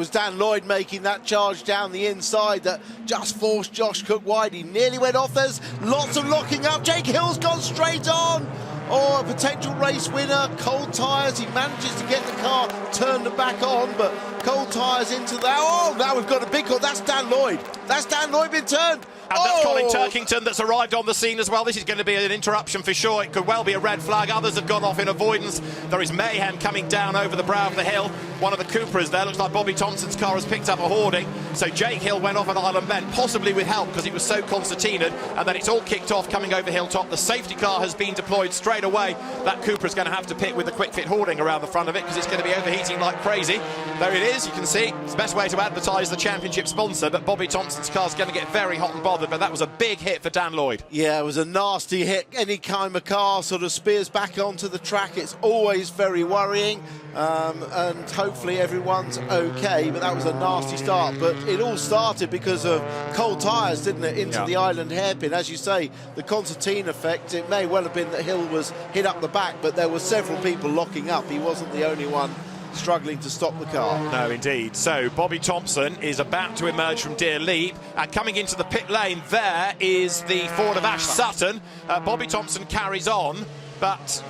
Was Dan Lloyd making that charge down the inside that just forced Josh Cook wide. He nearly went off. There's lots of locking up. Jake Hill's gone straight on. Oh, a potential race winner. Cold tyres. He manages to get the car turned and back on, but cold tyres into that. Oh, now we've got a big call. That's Dan Lloyd. That's Dan Lloyd been turned. And that's Colin Turkington that's arrived on the scene as well. This is going to be an interruption for sure. It could well be a red flag. Others have gone off in avoidance. There is mayhem coming down over the brow of the hill. One of the Cupras there. Looks like Bobby Thompson's car has picked up a hoarding. So Jake Hill went off at Island Bend, possibly with help because it was so concertinaed. And then it's all kicked off coming over Hiltop. The safety car has been deployed straight away. That Cupra's going to have to pit with the quick fit hoarding around the front of it because it's going to be overheating like crazy. There it is. You can see it's the best way to advertise the championship sponsor. But Bobby Thompson's car's going to get very hot and bothered. But that was a big hit for Dan Lloyd. Yeah, it was a nasty hit. Any kind of car sort of spears back onto the track. It's always very worrying, and hopefully everyone's okay, but that was a nasty start. But it all started because of cold tyres, didn't it, into the island hairpin. As you say, the concertina effect, it may well have been that Hill was hit up the back, but there were several people locking up. He wasn't the only one struggling to stop the car. No, indeed. So Bobby Thompson is about to emerge from Deer Leap, and coming into the pit lane there is the Ford of Ash Sutton. Bobby Thompson carries on, but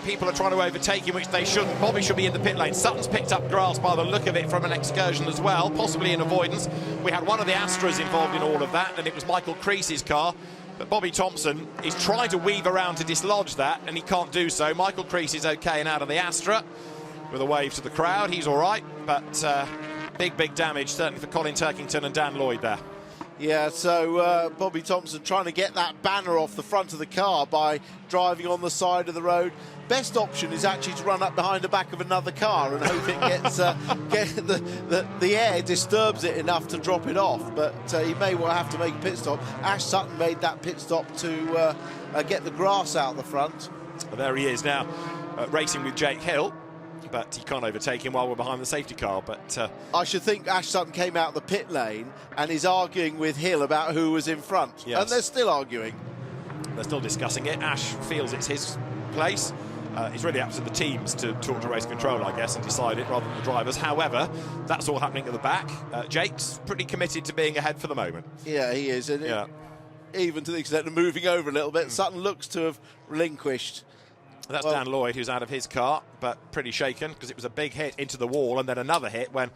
people are trying to overtake him, which they shouldn't. Bobby should be in the pit lane. Sutton's picked up grass by the look of it from an excursion as well, possibly in avoidance. We had one of the Astras involved in all of that, and it was Michael Crees' car. But Bobby Thompson is trying to weave around to dislodge that, and he can't do so. Michael Crees is okay and out of the Astra. With a wave to the crowd, he's all right, but big damage, certainly for Colin Turkington and Dan Lloyd there. Yeah, so Bobby Thompson trying to get that banner off the front of the car by driving on the side of the road. Best option is actually to run up behind the back of another car and hope it gets the air disturbs it enough to drop it off. But he may well have to make a pit stop. Ash Sutton made that pit stop to get the grass out the front. Well, there he is now, racing with Jake Hill. But he can't overtake him while we're behind the safety car. But I should think Ash Sutton came out the pit lane and is arguing with Hill about who was in front. Yes. And they're still arguing. They're still discussing it. Ash feels it's his place. It's really up to the teams to talk to race control, I guess, and decide it rather than the drivers. However, that's all happening at the back. Jake's pretty committed to being ahead for the moment. Yeah, he is. And even to the extent of moving over a little bit, Sutton looks to have relinquished. That's Dan Lloyd, who's out of his car, but pretty shaken because it was a big hit into the wall and then another hit when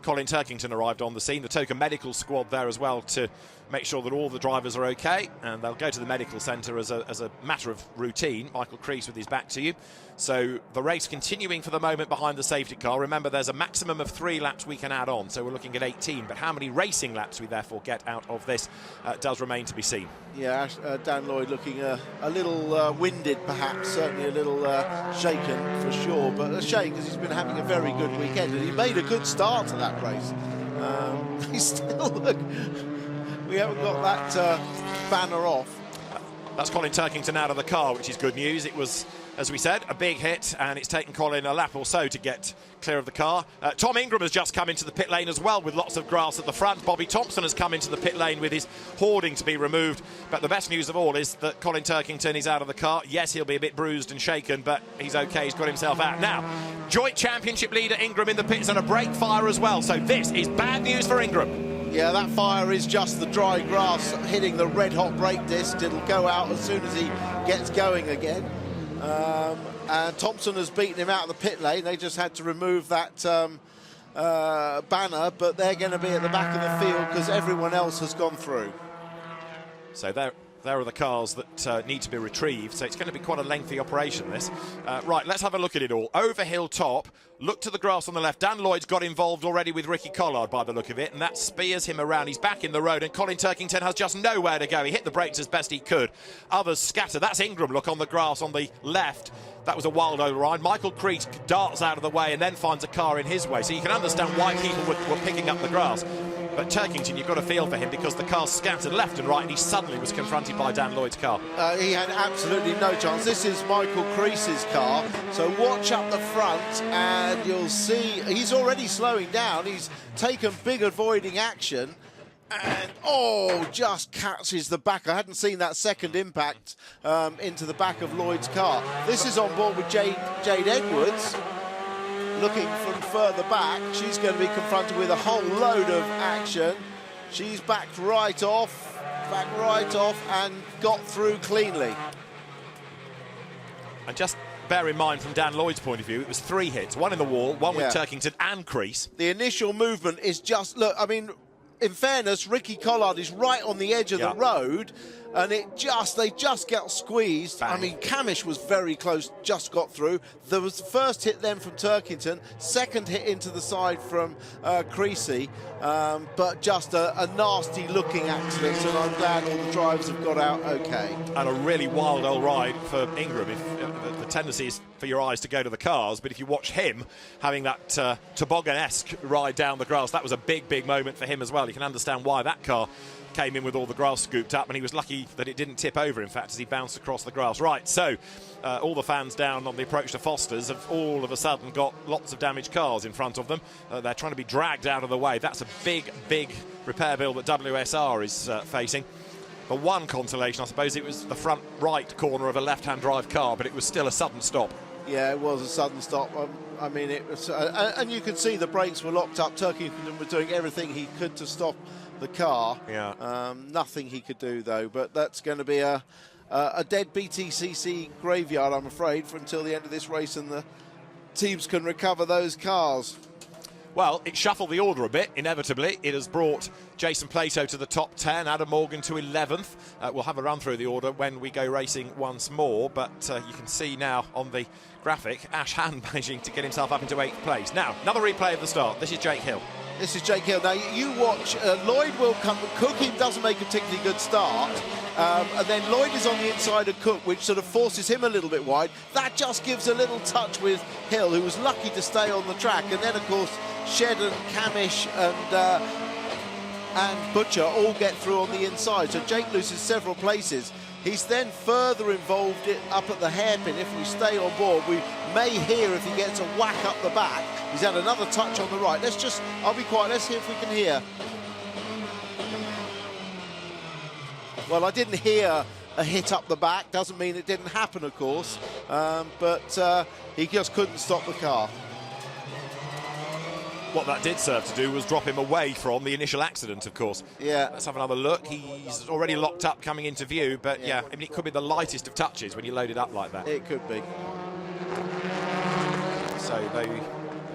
Colin Turkington arrived on the scene. The Token Medical Squad there as well to make sure that all the drivers are okay, and they'll go to the medical centre as a matter of routine. Michael Crees with his back to you. So the race continuing for the moment behind the safety car. Remember, there's a maximum of 3 laps we can add on, so we're looking at 18, but how many racing laps we therefore get out of this does remain to be seen. Yeah, Dan Lloyd looking a little winded perhaps, certainly a little shaken for sure, but a shame because he's been having a very good weekend and he made a good start to that race. He's still, we haven't got that banner off. That's Colin Turkington out of the car, which is good news. It was, as we said, a big hit, and it's taken Colin a lap or so to get clear of the car. Tom Ingram has just come into the pit lane as well with lots of grass at the front. Bobby Thompson has come into the pit lane with his hoarding to be removed. But the best news of all is that Colin Turkington is out of the car. Yes, he'll be a bit bruised and shaken, but he's okay. He's got himself out. Now, joint championship leader Ingram in the pits and a brake fire as well. So this is bad news for Ingram. Yeah, that fire is just the dry grass hitting the red-hot brake disc. It'll go out as soon as he gets going again. And Thompson has beaten him out of the pit lane. They just had to remove that banner, but they're going to be at the back of the field because everyone else has gone through. So there are the cars that need to be retrieved, so it's going to be quite a lengthy operation, this. Right, let's have a look at it all. Over Hiltop, look to the grass on the left. Dan Lloyd's got involved already with Ricky Collard by the look of it, and that spears him around. He's back in the road, and Colin Turkington has just nowhere to go. He hit the brakes as best he could. Others scatter. That's Ingram, look, on the grass on the left. That was a wild override. Michael Crees darts out of the way and then finds a car in his way, so you can understand why people were picking up the grass. But Turkington, you've got to feel for him because the car scattered left and right and he suddenly was confronted by Dan Lloyd's car. He had absolutely no chance. This is Michael Crees' car, so watch up the front and you'll see he's already slowing down. He's taken big avoiding action and just catches the back. I hadn't seen that second impact into the back of Lloyd's car. This is on board with Jade Edwards. looking from further back. She's going to be confronted with a whole load of action. She's backed right off, and got through cleanly. And just bear in mind, from Dan Lloyd's point of view, it was 3 hits, one in the wall, one with Turkington and Crees. The initial movement is just, look, I mean, in fairness, Ricky Collard is right on the edge of the road, and they just get squeezed. Bang. I mean, Camish was very close, just got through. There was the first hit then from Turkington, second hit into the side from Creasy, but just a nasty-looking accident, and I'm glad all the drivers have got out okay. And a really wild old ride for Ingram. The tendency is for your eyes to go to the cars, but if you watch him having that toboggan-esque ride down the grass, that was a big, big moment for him as well. You can understand why that car came in with all the grass scooped up, and he was lucky that it didn't tip over, in fact, as he bounced across the grass. Right, so all the fans down on the approach to Foster's have all of a sudden got lots of damaged cars in front of them. They're trying to be dragged out of the way. That's a big, big repair bill that WSR is facing. But one consolation, I suppose, it was the front right corner of a left-hand drive car, but it was still a sudden stop. Yeah, it was a sudden stop. I mean, it was, and you could see the brakes were locked up. Turkington was doing everything he could to stop the car. Nothing he could do, though. But that's going to be a dead BTCC graveyard, I'm afraid, for until the end of this race, and the teams can recover those cars. Well, it shuffled the order a bit, inevitably. It has brought Jason Plato to the top 10, Adam Morgan to 11th. We'll have a run through the order when we go racing once more, but you can see now on the graphic, Ash Han managing to get himself up into 8th place. Now, another replay of the start. This is Jake Hill. This is Jake Hill. Now, you watch, Lloyd will come, Cook, he doesn't make a particularly good start, and then Lloyd is on the inside of Cook, which sort of forces him a little bit wide. That just gives a little touch with Hill, who was lucky to stay on the track. And then, of course, Shedden, Camish and Butcher all get through on the inside. So Jake loses several places. He's then further involved up at the hairpin. If we stay on board, we may hear if he gets a whack up the back. He's had another touch on the right. I'll be quiet, let's hear if we can hear. Well, I didn't hear a hit up the back. Doesn't mean it didn't happen, of course. But he just couldn't stop the car. What that did serve to do was drop him away from the initial accident, of course. Yeah. Let's have another look. He's already locked up coming into view, but yeah, I mean, it could be the lightest of touches when you load it up like that. It could be. So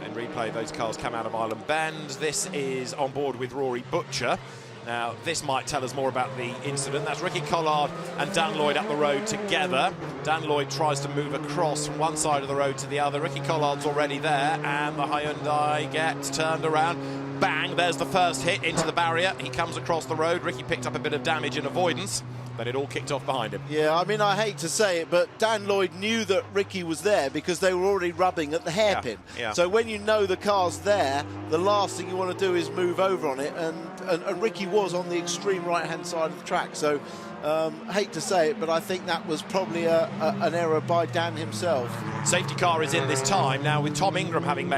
in replay, those cars come out of Island Bend. This is on board with Rory Butcher. Now, this might tell us more about the incident. That's Ricky Collard and Dan Lloyd up the road together. Dan Lloyd tries to move across from one side of the road to the other. Ricky Collard's already there, and the Hyundai gets turned around. Bang, there's the first hit into the barrier. He comes across the road. Ricky picked up a bit of damage in avoidance. Then it all kicked off behind him. Yeah, I mean, I hate to say it, but Dan Lloyd knew that Ricky was there because they were already rubbing at the hairpin. Yeah. So when you know the car's there, the last thing you want to do is move over on it, and Ricky was on the extreme right-hand side of the track. So, hate to say it, but I think that was probably an error by Dan himself. Safety car is in this time now, with Tom Ingram having made